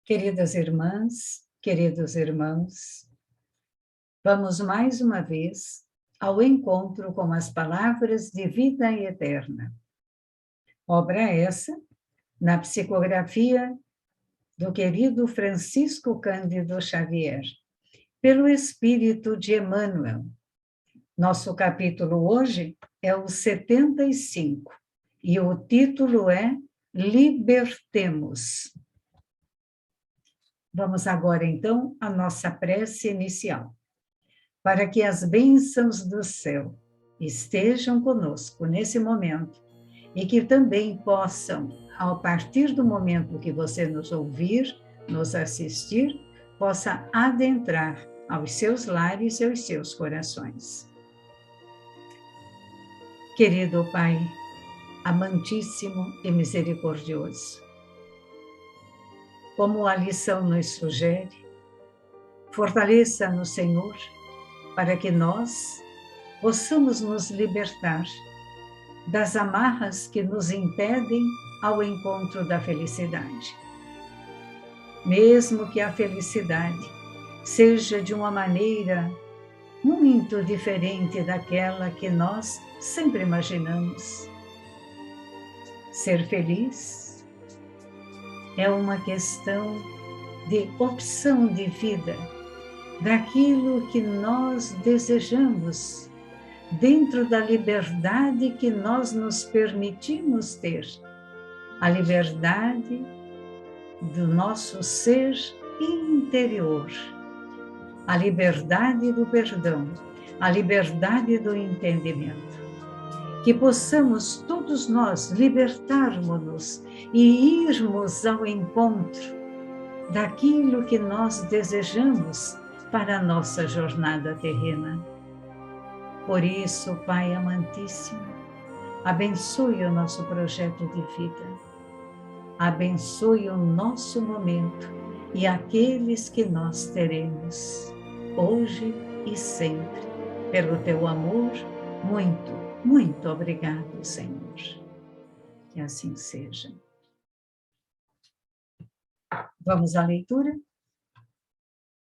Queridas irmãs, queridos irmãos, vamos mais uma vez ao encontro com as palavras de vida eterna. Obra essa, na psicografia do querido Francisco Cândido Xavier, pelo Espírito de Emmanuel. Nosso capítulo hoje é o 75, e o título é Libertemos. Vamos agora, então, à nossa prece inicial. Para que as bênçãos do céu estejam conosco nesse momento e que também possam, a partir do momento que você nos ouvir, nos assistir, possa adentrar aos seus lares e aos seus corações. Querido Pai, amantíssimo e misericordioso, como a lição nos sugere, fortaleça-nos, Senhor, para que nós possamos nos libertar das amarras que nos impedem ao encontro da felicidade. Mesmo que a felicidade seja de uma maneira muito diferente daquela que nós sempre imaginamos. Ser feliz é uma questão de opção de vida, daquilo que nós desejamos, dentro da liberdade que nós nos permitimos ter, a liberdade do nosso ser interior, a liberdade do perdão, a liberdade do entendimento. Que possamos todos nós libertarmos-nos e irmos ao encontro daquilo que nós desejamos para a nossa jornada terrena. Por isso, Pai amantíssimo, abençoe o nosso projeto de vida, abençoe o nosso momento e aqueles que nós teremos, hoje e sempre, pelo teu amor. Muito obrigado, Senhor. Que assim seja. Vamos à leitura?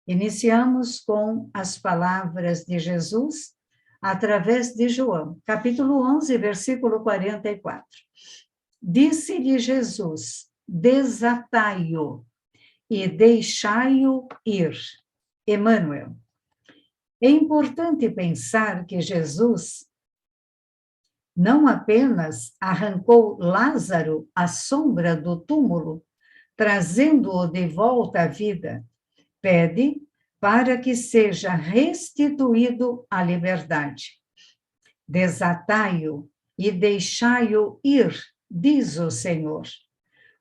Iniciamos com as palavras de Jesus através de João, capítulo 11, versículo 44. Disse-lhe Jesus: desatai-o e deixai-o ir. Emmanuel. É importante pensar que Jesus não apenas arrancou Lázaro à sombra do túmulo, trazendo-o de volta à vida, pede para que seja restituído à liberdade. Desatai-o e deixai-o ir, diz o Senhor.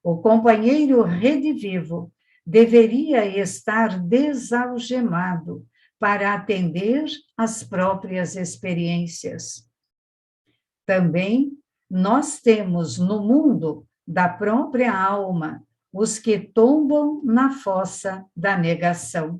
O companheiro redivivo deveria estar desalgemado para atender às próprias experiências. Também nós temos no mundo da própria alma os que tombam na fossa da negação,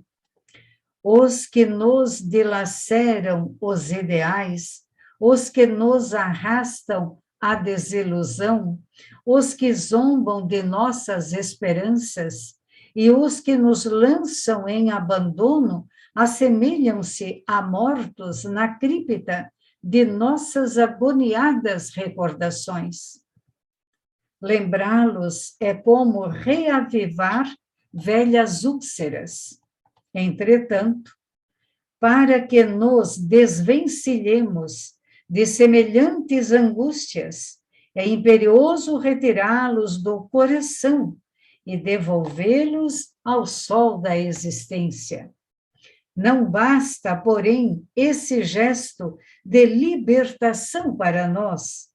os que nos dilaceram os ideais, os que nos arrastam à desilusão, os que zombam de nossas esperanças e os que nos lançam em abandono assemelham-se a mortos na cripta de nossas agoniadas recordações. Lembrá-los é como reavivar velhas úlceras. Entretanto, para que nos desvencilhemos de semelhantes angústias, é imperioso retirá-los do coração e devolvê-los ao sol da existência. Não basta, porém, esse gesto de libertação para nós.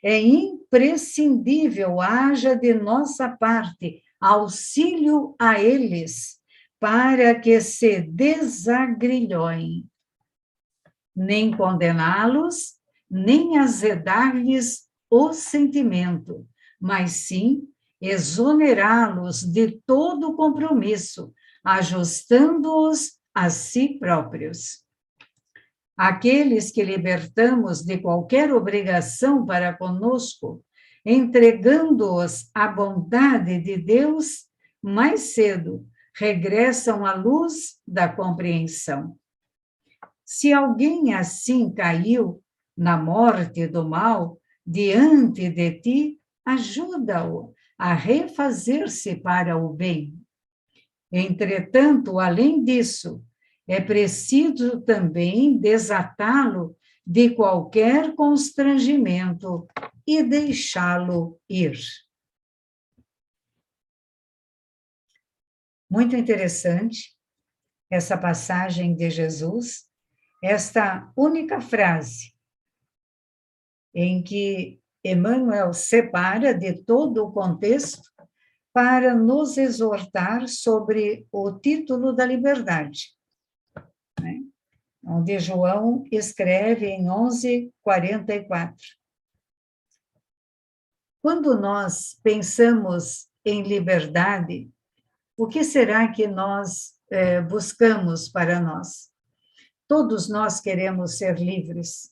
É imprescindível haja de nossa parte auxílio a eles, para que se desagrilhoem. Nem condená-los, nem azedar-lhes o sentimento, mas sim exonerá-los de todo compromisso, ajustando-os a si próprios. Aqueles que libertamos de qualquer obrigação para conosco, entregando-os à bondade de Deus, mais cedo regressam à luz da compreensão. Se alguém assim caiu na morte do mal diante de ti, ajuda-o a refazer-se para o bem. Entretanto, além disso, é preciso também desatá-lo de qualquer constrangimento e deixá-lo ir. Muito interessante essa passagem de Jesus, esta única frase em que Emmanuel separa de todo o contexto para nos exortar sobre o título da liberdade, né? Onde João escreve em 11:44. Quando nós pensamos em liberdade, o que será que nós buscamos para nós? Todos nós queremos ser livres,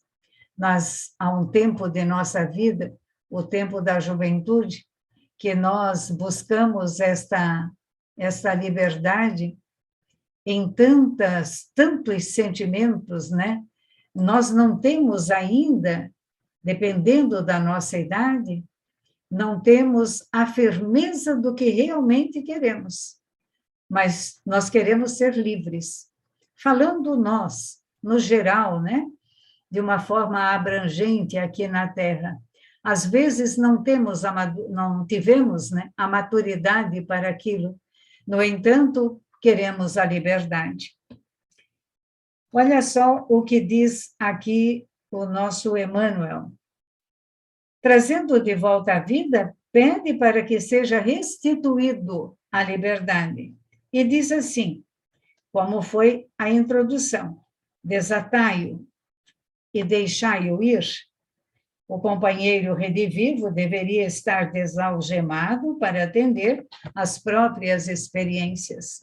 mas há um tempo de nossa vida, o tempo da juventude, que nós buscamos esta liberdade em tantos sentimentos, né? Nós não temos ainda, dependendo da nossa idade, não temos a firmeza do que realmente queremos, mas nós queremos ser livres. Falando nós, no geral, né? De uma forma abrangente aqui na Terra. Às vezes não tivemos, né, a maturidade para aquilo. No entanto, queremos a liberdade. Olha só o que diz aqui o nosso Emmanuel. Trazendo de volta à vida, pede para que seja restituído a liberdade. E diz assim, como foi a introdução: desatai-o e deixai-o ir. O companheiro redivivo deveria estar desalgemado para atender às próprias experiências.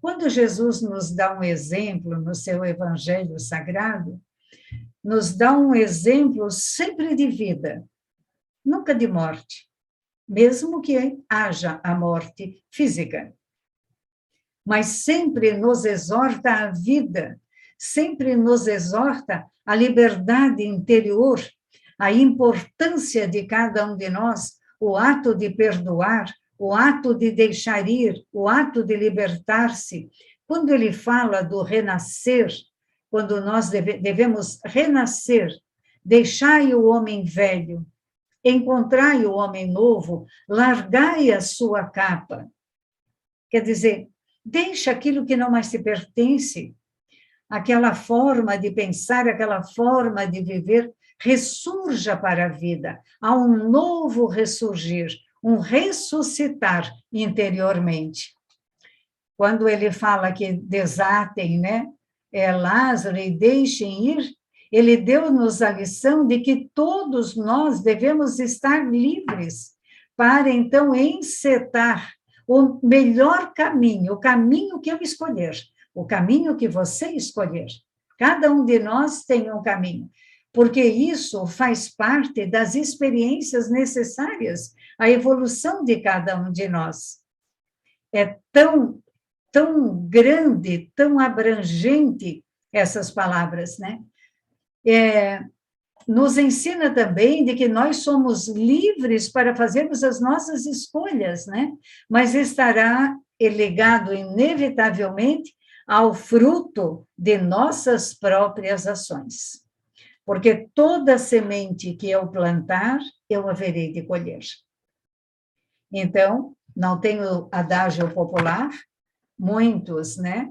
Quando Jesus nos dá um exemplo no seu Evangelho Sagrado, nos dá um exemplo sempre de vida, nunca de morte, mesmo que haja a morte física. Mas sempre nos exorta à vida, sempre nos exorta à liberdade interior, a importância de cada um de nós, o ato de perdoar, o ato de deixar ir, o ato de libertar-se. Quando ele fala do renascer, quando nós devemos renascer, deixai o homem velho, encontrai o homem novo, largai a sua capa. Quer dizer, deixa aquilo que não mais te pertence, aquela forma de pensar, aquela forma de viver, ressurja para a vida. Há um novo ressurgir, um ressuscitar interiormente. Quando ele fala que desatem, né, Lázaro e deixem ir, ele deu-nos a lição de que todos nós devemos estar livres para, então, encetar o melhor caminho, o caminho que eu escolher, o caminho que você escolher. Cada um de nós tem um caminho, porque isso faz parte das experiências necessárias à evolução de cada um de nós. É tão grande, tão abrangente essas palavras, né? Nos ensina também de que nós somos livres para fazermos as nossas escolhas, né? Mas estará ligado inevitavelmente ao fruto de nossas próprias ações. Porque toda semente que eu plantar, eu haverei de colher. Então, não tem o adágio popular, muitos, né,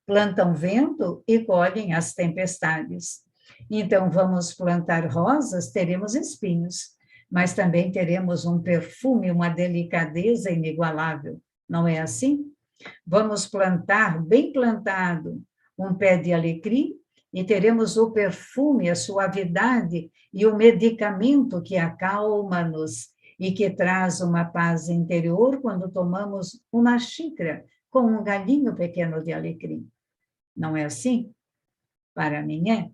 plantam vento e colhem as tempestades. Então, vamos plantar rosas, teremos espinhos, mas também teremos um perfume, uma delicadeza inigualável, não é assim? Vamos plantar, bem plantado, um pé de alecrim e teremos o perfume, a suavidade e o medicamento que acalma-nos e que traz uma paz interior quando tomamos uma xícara com um galinho pequeno de alecrim. Não é assim? Para mim é.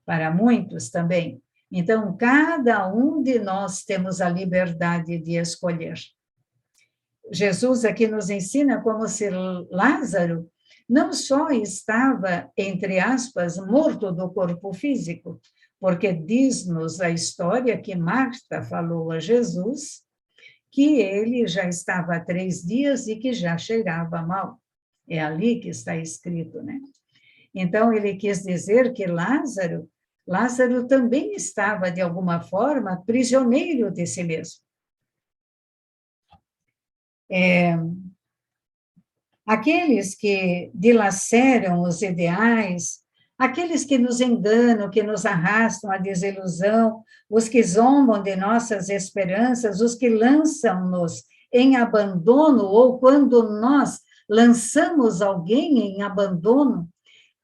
Para muitos também. Então, cada um de nós temos a liberdade de escolher. Jesus aqui nos ensina como se Lázaro não só estava, entre aspas, morto do corpo físico, porque diz-nos a história que Marta falou a Jesus que ele já estava há 3 dias e que já cheirava mal. É ali que está escrito, né? Então, ele quis dizer que Lázaro também estava, de alguma forma, prisioneiro de si mesmo. Aqueles que dilaceram os ideais, aqueles que nos enganam, que nos arrastam à desilusão, os que zombam de nossas esperanças, os que lançam-nos em abandono, ou quando nós lançamos alguém em abandono,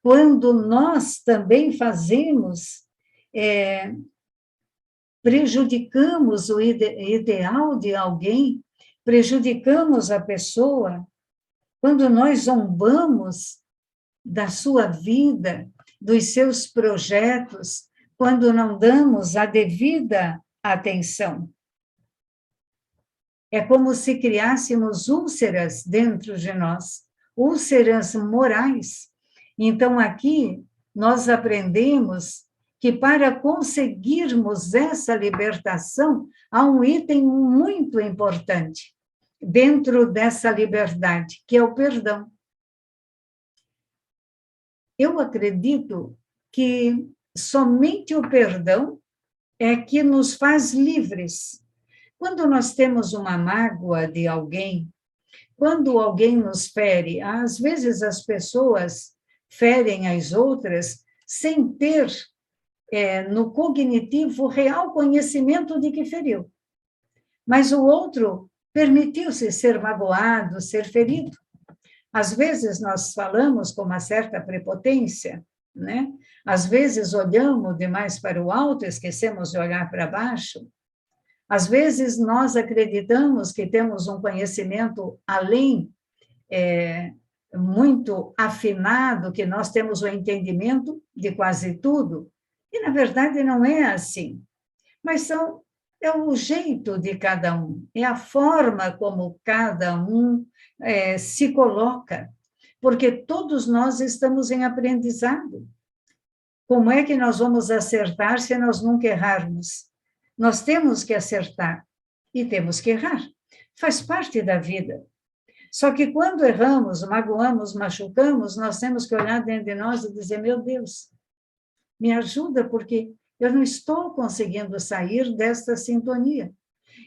quando nós também fazemos, prejudicamos o ideal de alguém, prejudicamos a pessoa, quando nós zombamos da sua vida, dos seus projetos, quando não damos a devida atenção. É como se criássemos úlceras dentro de nós, úlceras morais. Então, aqui, nós aprendemos que para conseguirmos essa libertação, há um item muito importante dentro dessa liberdade, que é o perdão. Eu acredito que somente o perdão é que nos faz livres. Quando nós temos uma mágoa de alguém, quando alguém nos fere, às vezes as pessoas ferem as outras sem ter no cognitivo real conhecimento de que feriu. Mas o outro permitiu-se ser magoado, ser ferido. Às vezes nós falamos com uma certa prepotência, né? Às vezes olhamos demais para o alto, esquecemos de olhar para baixo. Às vezes nós acreditamos que temos um conhecimento além, muito afinado, que nós temos o entendimento de quase tudo, e na verdade não é assim. Mas é o jeito de cada um, é a forma como cada um se coloca, porque todos nós estamos em aprendizado. Como é que nós vamos acertar se nós nunca errarmos? Nós temos que acertar e temos que errar. Faz parte da vida. Só que quando erramos, magoamos, machucamos, nós temos que olhar dentro de nós e dizer, meu Deus, me ajuda, porque eu não estou conseguindo sair desta sintonia.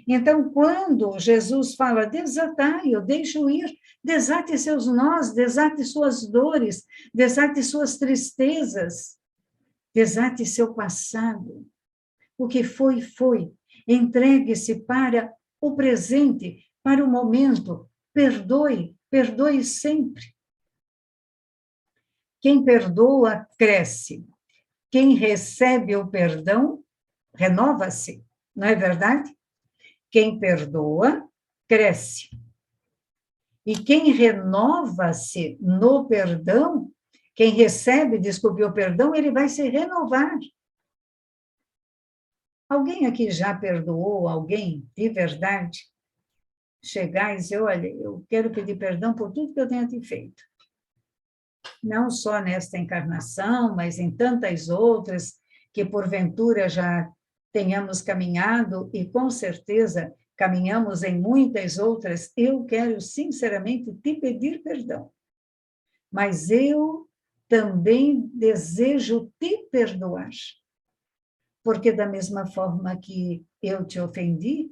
Então, quando Jesus fala, desatai-o, deixa-o ir, desate seus nós, desate suas dores, desate suas tristezas, desate seu passado. O que foi, foi. Entregue-se para o presente, para o momento. Perdoe, perdoe sempre. Quem perdoa, cresce. Quem recebe o perdão, renova-se. Não é verdade? Quem perdoa, cresce. E quem renova-se no perdão, quem recebe, desculpe, o perdão, ele vai se renovar. Alguém aqui já perdoou alguém de verdade? Chegar e dizer, olha, eu quero pedir perdão por tudo que eu tenha te feito. Não só nesta encarnação, mas em tantas outras que porventura já tenhamos caminhado e com certeza caminhamos em muitas outras. Eu quero sinceramente te pedir perdão. Mas eu também desejo te perdoar. Porque da mesma forma que eu te ofendi,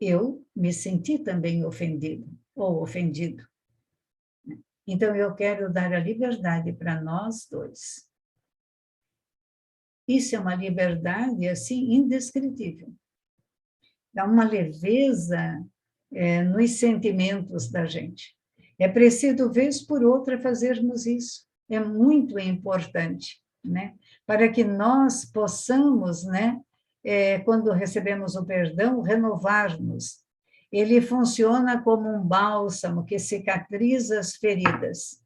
eu me senti também ofendido ou ofendido. Então, eu quero dar a liberdade para nós dois. Isso é uma liberdade, assim, indescritível. Dá uma leveza nos sentimentos da gente. É preciso, vez por outra, fazermos isso. É muito importante, né? Para que nós possamos, né, quando recebemos o perdão, renovar-nos. Ele funciona como um bálsamo que cicatriza as feridas.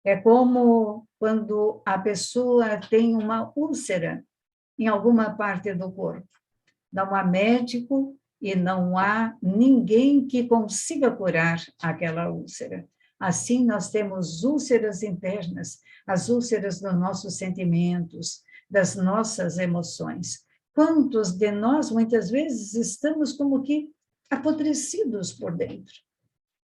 É como quando a pessoa tem uma úlcera em alguma parte do corpo. Dá um médico e não há ninguém que consiga curar aquela úlcera. Assim, nós temos úlceras internas, as úlceras dos nossos sentimentos, das nossas emoções. Quantos de nós, muitas vezes, estamos como que apodrecidos por dentro?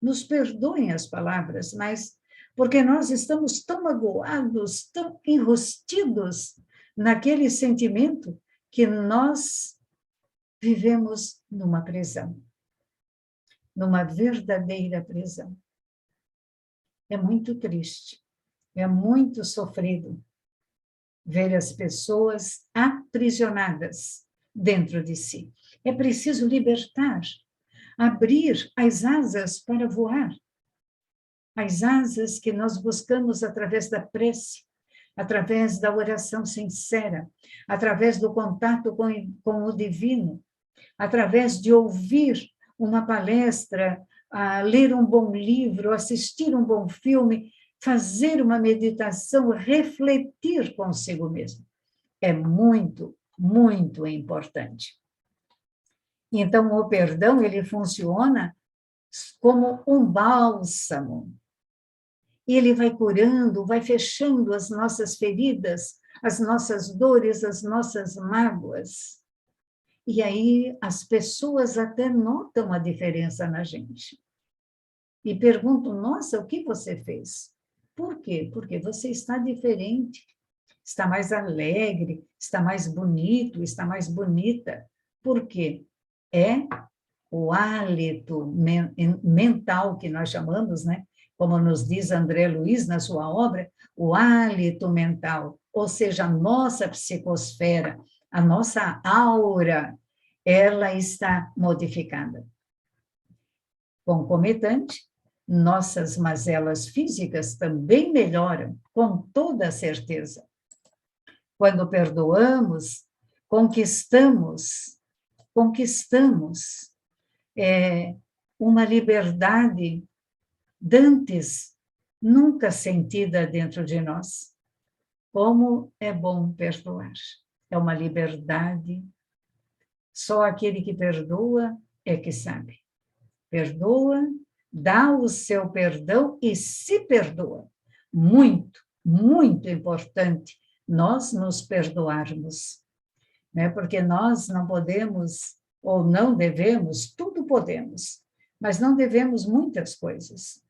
Nos perdoem as palavras, mas porque nós estamos tão magoados, tão enrustidos naquele sentimento que nós vivemos numa prisão, numa verdadeira prisão. É muito triste, é muito sofrido ver as pessoas aprisionadas dentro de si. É preciso libertar, abrir as asas para voar. As asas que nós buscamos através da prece, através da oração sincera, através do contato com o divino, através de ouvir uma palestra, ler um bom livro, assistir um bom filme, fazer uma meditação, refletir consigo mesmo. É muito, muito importante. Então, o perdão, ele funciona como um bálsamo. Ele vai curando, vai fechando as nossas feridas, as nossas dores, as nossas mágoas. E aí as pessoas até notam a diferença na gente. E perguntam, nossa, o que você fez? Por quê? Porque você está diferente, está mais alegre, está mais bonito, está mais bonita. Por quê? É o hálito mental que nós chamamos, né? Como nos diz André Luiz na sua obra, o hálito mental, ou seja, a nossa psicosfera, a nossa aura, ela está modificada. Concomitante, nossas mazelas físicas também melhoram, com toda certeza. Quando perdoamos, conquistamos uma liberdade dantes nunca sentida dentro de nós. Como é bom perdoar. É uma liberdade. Só aquele que perdoa é que sabe. Perdoa, dá o seu perdão e se perdoa. Muito, muito importante nós nos perdoarmos, né? Porque nós não podemos, ou não devemos, tudo podemos, mas não devemos muitas coisas.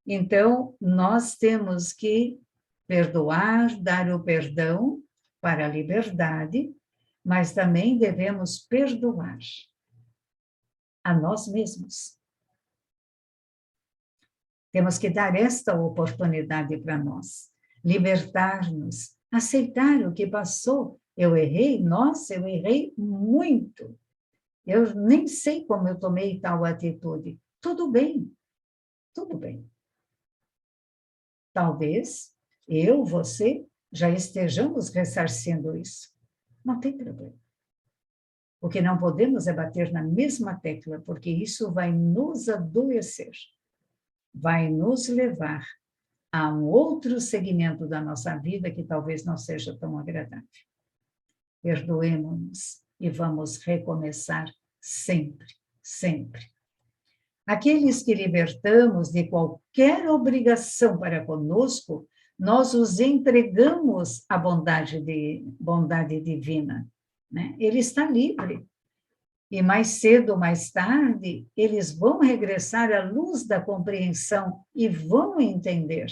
Então, nós temos que perdoar, dar o perdão para a liberdade, mas também devemos perdoar a nós mesmos. Temos que dar esta oportunidade para nós, libertar-nos, aceitar o que passou. Eu errei, nossa, eu errei muito. Eu nem sei como eu tomei tal atitude. Tudo bem, tudo bem. Talvez eu, você, já estejamos ressarcindo isso. Não tem problema. O que não podemos é bater na mesma tecla, porque isso vai nos adoecer, vai nos levar a um outro segmento da nossa vida que talvez não seja tão agradável. Perdoemos-nos e vamos recomeçar sempre, sempre. Aqueles que libertamos de qualquer obrigação para conosco, nós os entregamos à bondade divina, né? Ele está livre. E mais cedo ou mais tarde, eles vão regressar à luz da compreensão e vão entender.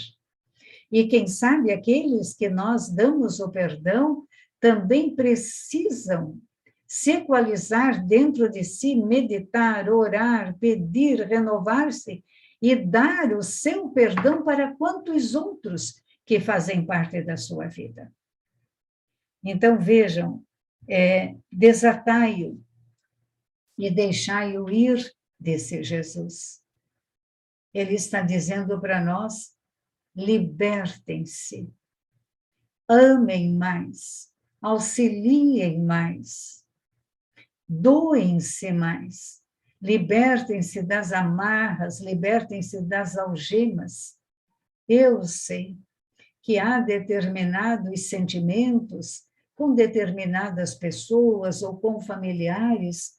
E quem sabe aqueles que nós damos o perdão também precisam se equalizar dentro de si, meditar, orar, pedir, renovar-se e dar o seu perdão para quantos outros que fazem parte da sua vida. Então, vejam, desatai-o e deixai-o ir, disse Jesus. Ele está dizendo para nós, libertem-se, amem mais, auxiliem mais, doem-se mais, libertem-se das amarras, libertem-se das algemas. Eu sei que há determinados sentimentos com determinadas pessoas ou com familiares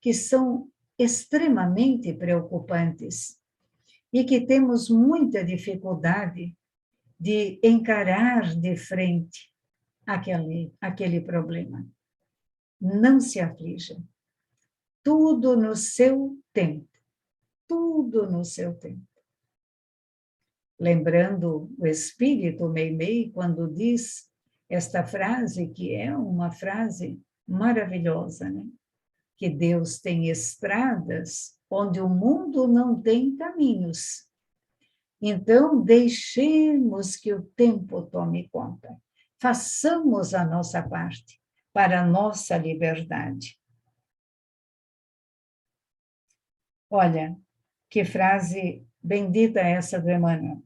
que são extremamente preocupantes e que temos muita dificuldade de encarar de frente aquele problema. Não se aflija. Tudo no seu tempo. Tudo no seu tempo. Lembrando o espírito Meimei, quando diz esta frase, que é uma frase maravilhosa, né? Que Deus tem estradas onde o mundo não tem caminhos. Então, deixemos que o tempo tome conta. Façamos a nossa parte para a nossa liberdade. Olha, que frase bendita essa do Emmanuel.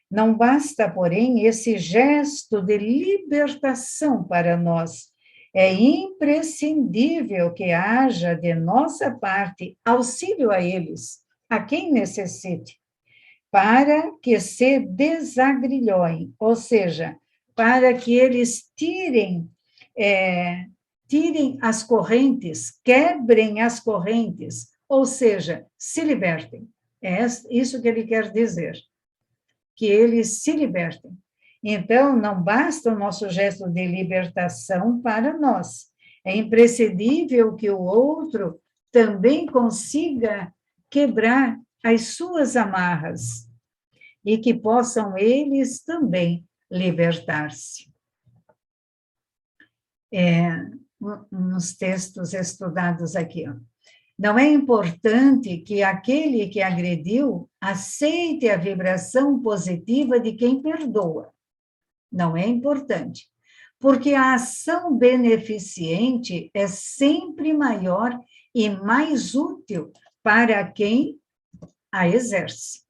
Não basta, porém, esse gesto de libertação para nós. É imprescindível que haja de nossa parte auxílio a eles, a quem necessite, para que se desagrilhoem, ou seja, para que eles tirem as correntes, quebrem as correntes, ou seja, se libertem. É isso que ele quer dizer, que eles se libertem. Então, não basta o nosso gesto de libertação para nós. É imprescindível que o outro também consiga quebrar as suas amarras e que possam eles também libertar-se. Nos textos estudados aqui, ó. Não é importante que aquele que agrediu aceite a vibração positiva de quem perdoa. Não é importante, porque a ação beneficente é sempre maior e mais útil para quem a exerce.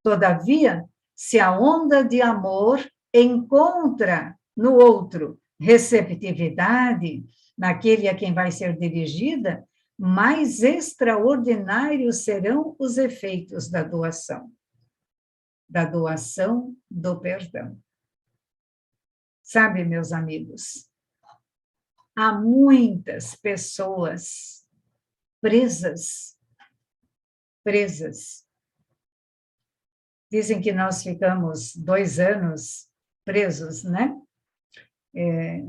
Todavia, se a onda de amor encontra no outro receptividade, naquele a quem vai ser dirigida, mais extraordinários serão os efeitos da doação do perdão. Sabe, meus amigos, há muitas pessoas presas. Dizem que nós ficamos 2 anos presos, né?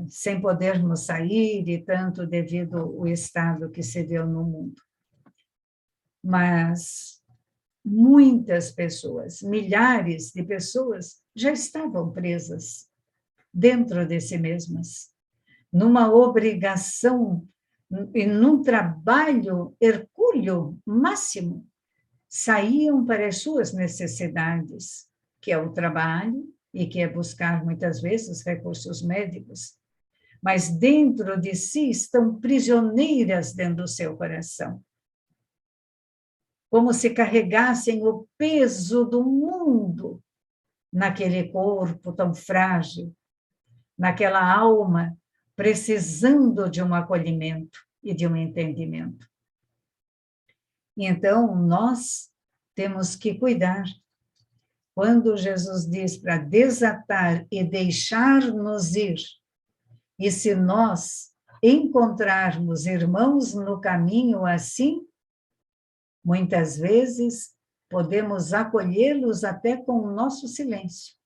Sem podermos sair, e tanto devido ao estado que se deu no mundo. Mas muitas pessoas, milhares de pessoas, já estavam presas dentro de si mesmas, numa obrigação e num trabalho hercúleo máximo, saíam para as suas necessidades, que é o trabalho e que é buscar muitas vezes recursos médicos, mas dentro de si estão prisioneiras dentro do seu coração, como se carregassem o peso do mundo naquele corpo tão frágil, naquela alma precisando de um acolhimento e de um entendimento. Então, nós temos que cuidar. Quando Jesus diz para desatar e deixar-nos ir, e se nós encontrarmos irmãos no caminho assim, muitas vezes podemos acolhê-los até com o nosso silêncio.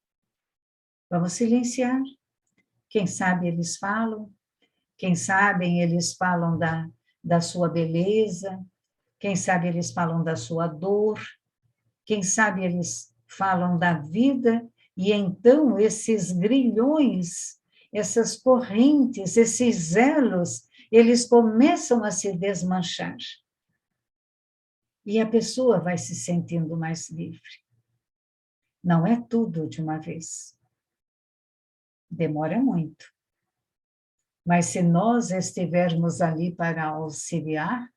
Vamos silenciar. Quem sabe eles falam, quem sabe eles falam da sua beleza, quem sabe eles falam da sua dor, quem sabe eles falam da vida, e então esses grilhões, essas correntes, esses elos, eles começam a se desmanchar. E a pessoa vai se sentindo mais livre. Não é tudo de uma vez. Demora muito. Mas se nós estivermos ali para auxiliar,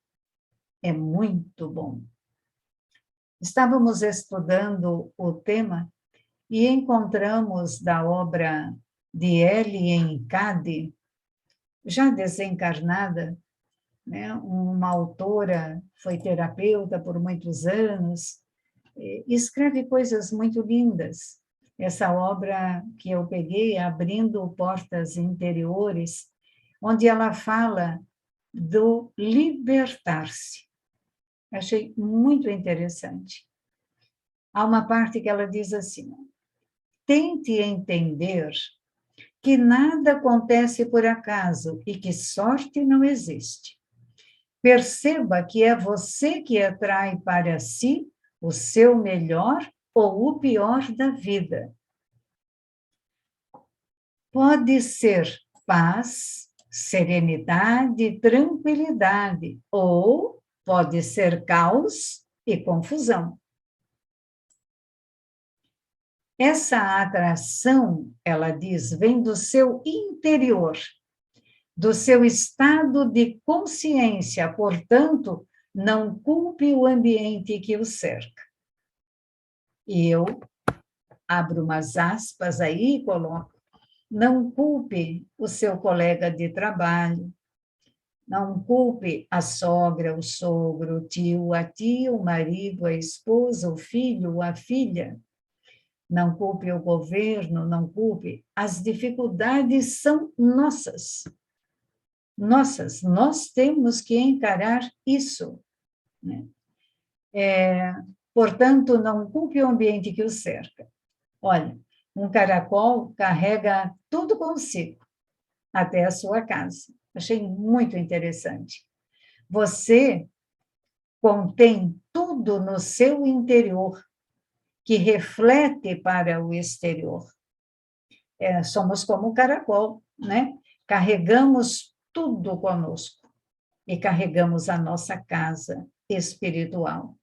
é muito bom. Estávamos estudando o tema e encontramos da obra de Ellen Cady, já desencarnada, né? Uma autora, foi terapeuta por muitos anos, escreve coisas muito lindas. Essa obra que eu peguei, Abrindo Portas Interiores, onde ela fala do libertar-se. Achei muito interessante. Há uma parte que ela diz assim: tente entender que nada acontece por acaso e que sorte não existe. Perceba que é você que atrai para si o seu melhor ou o pior da vida. Pode ser paz, serenidade, tranquilidade, ou pode ser caos e confusão. Essa atração, ela diz, vem do seu interior, do seu estado de consciência, portanto, não culpe o ambiente que o cerca. E eu abro umas aspas aí e coloco: não culpe o seu colega de trabalho, não culpe a sogra, o sogro, o tio, a tia, o marido, a esposa, o filho, a filha. Não culpe o governo, não culpe. As dificuldades são nossas. Nossas, nós temos que encarar isso, né? Portanto, não culpe o ambiente que o cerca. Olha, um caracol carrega tudo consigo, até a sua casa. Achei muito interessante. Você contém tudo no seu interior, que reflete para o exterior. Somos como um caracol, né? Carregamos tudo conosco e carregamos a nossa casa espiritual.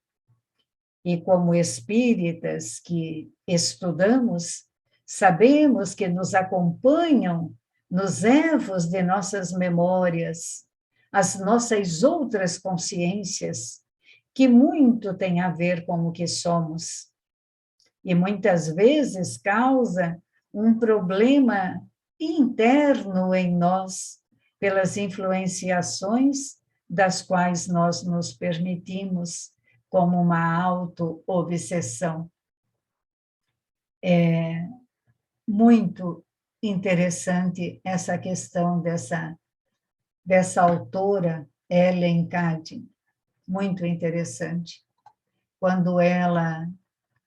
E como espíritas que estudamos, sabemos que nos acompanham nos erros de nossas memórias, as nossas outras consciências, que muito tem a ver com o que somos. E muitas vezes causa um problema interno em nós, pelas influenciações das quais nós nos permitimos, como uma auto-obsessão. É muito interessante essa questão dessa autora, Ellen Cady, muito interessante. Quando ela,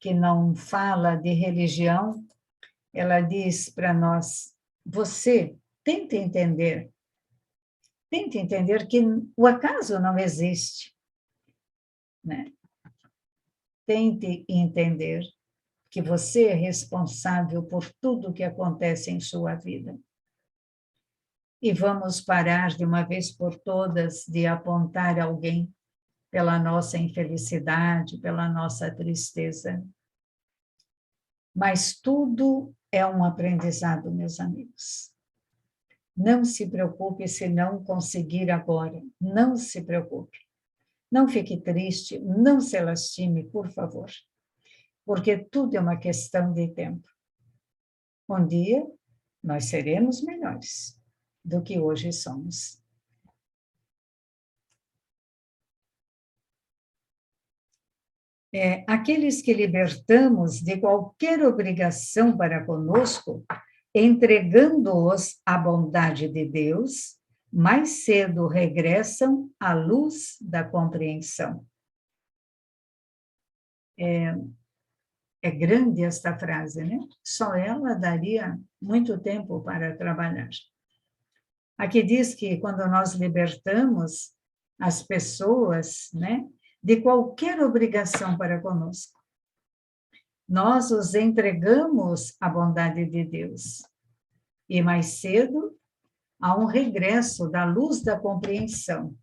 que não fala de religião, ela diz para nós: você tente entender que o acaso não existe, né? Tente entender que você é responsável por tudo que acontece em sua vida. E vamos parar de uma vez por todas de apontar alguém pela nossa infelicidade, pela nossa tristeza. Mas tudo é um aprendizado, meus amigos. Não se preocupe se não conseguir agora. Não se preocupe. Não fique triste, não se lastime, por favor. Porque tudo é uma questão de tempo. Um dia, nós seremos melhores do que hoje somos. Aqueles que libertamos de qualquer obrigação para conosco, entregando-os à bondade de Deus, mais cedo regressam à luz da compreensão. É grande esta frase, né? Só ela daria muito tempo para trabalhar. Aqui diz que quando nós libertamos as pessoas, né, de qualquer obrigação para conosco, nós os entregamos à bondade de Deus. E mais cedo, há um regresso da luz da compreensão,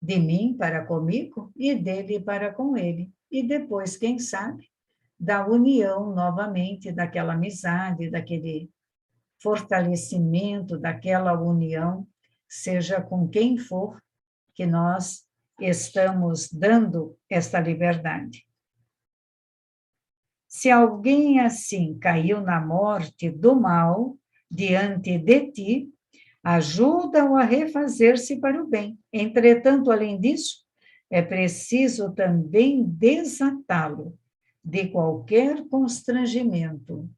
de mim para comigo e dele para com ele. E depois, quem sabe, da união novamente, daquela amizade, daquele fortalecimento, daquela união, seja com quem for que nós estamos dando esta liberdade. Se alguém assim caiu na morte do mal diante de ti, ajuda-o a refazer-se para o bem. Entretanto, além disso, é preciso também desatá-lo de qualquer constrangimento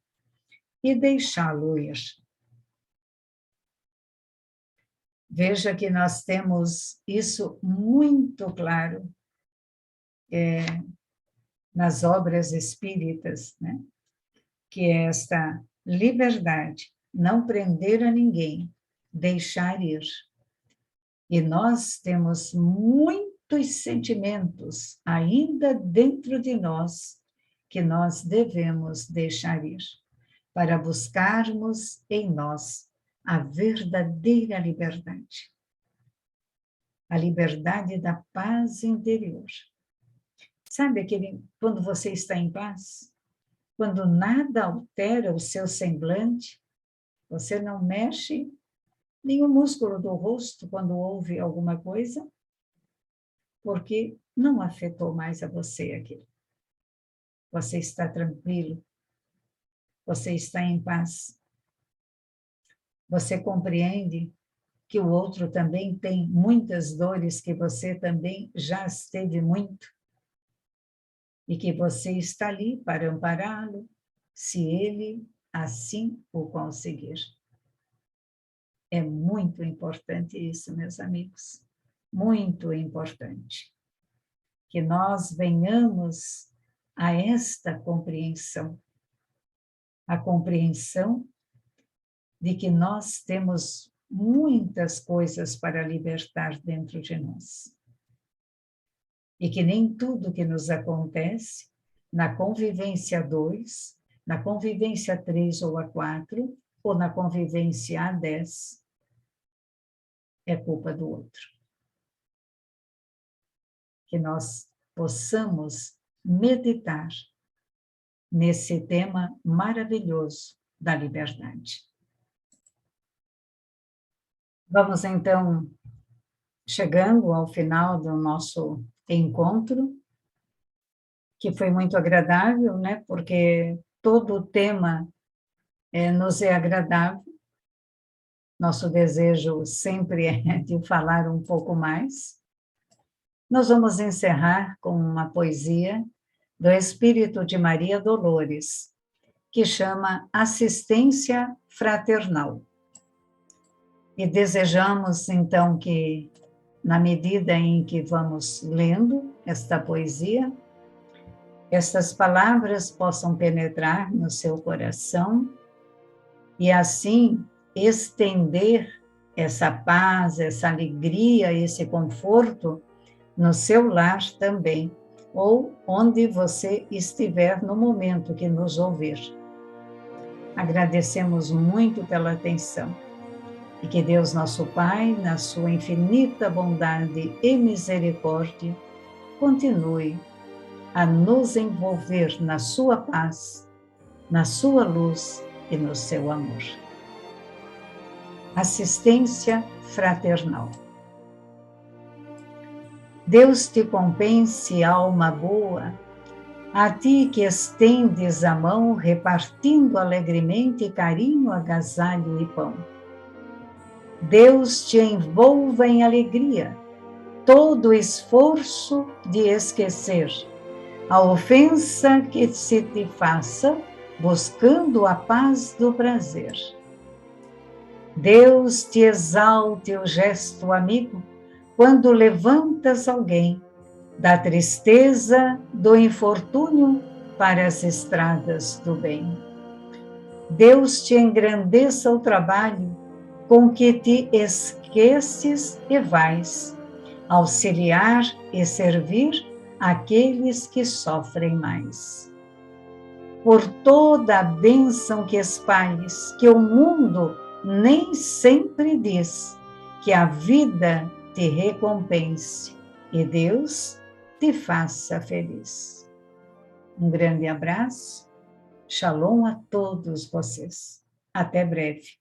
e deixá-lo ir. Veja que nós temos isso muito claro nas obras espíritas, né? Que é esta liberdade, não prender a ninguém, deixar ir. E nós temos muitos sentimentos ainda dentro de nós que nós devemos deixar ir, para buscarmos em nós a verdadeira liberdade. A liberdade da paz interior. Sabe quando você está em paz? Quando nada altera o seu semblante, você não mexe nenhum músculo do rosto quando ouve alguma coisa, porque não afetou mais a você aquilo. Você está tranquilo, você está em paz. Você compreende que o outro também tem muitas dores que você também já esteve muito, e que você está ali para ampará-lo, se ele assim o conseguir. É muito importante isso, meus amigos, muito importante, que nós venhamos a esta compreensão, a compreensão de que nós temos muitas coisas para libertar dentro de nós. E que nem tudo que nos acontece na convivência 2, na convivência 3 ou a 4, ou na convivência a 10, é culpa do outro. Que nós possamos meditar nesse tema maravilhoso da liberdade. Vamos então chegando ao final do nosso encontro, que foi muito agradável, né? Porque todo o tema nos é agradável. Nosso desejo sempre é de falar um pouco mais. Nós vamos encerrar com uma poesia do Espírito de Maria Dolores, que chama Assistência Fraternal. E desejamos, então, que, na medida em que vamos lendo esta poesia, estas palavras possam penetrar no seu coração e, assim, estender essa paz, essa alegria, esse conforto no seu lar também, ou onde você estiver no momento que nos ouvir. Agradecemos muito pela atenção. E que Deus, nosso Pai, na sua infinita bondade e misericórdia, continue a nos envolver na sua paz, na sua luz e no seu amor. Assistência fraternal. Deus te compense, alma boa, a ti que estendes a mão, repartindo alegremente carinho, agasalho e pão. Deus te envolva em alegria, todo o esforço de esquecer a ofensa que se te faça, buscando a paz do prazer. Deus te exalte o gesto amigo, quando levantas alguém da tristeza, do infortúnio para as estradas do bem. Deus te engrandeça o trabalho com que te esqueces e vais auxiliar e servir aqueles que sofrem mais. Por toda a bênção que espalhes, que o mundo nem sempre diz, que a vida te recompense e Deus te faça feliz. Um grande abraço, shalom a todos vocês. Até breve.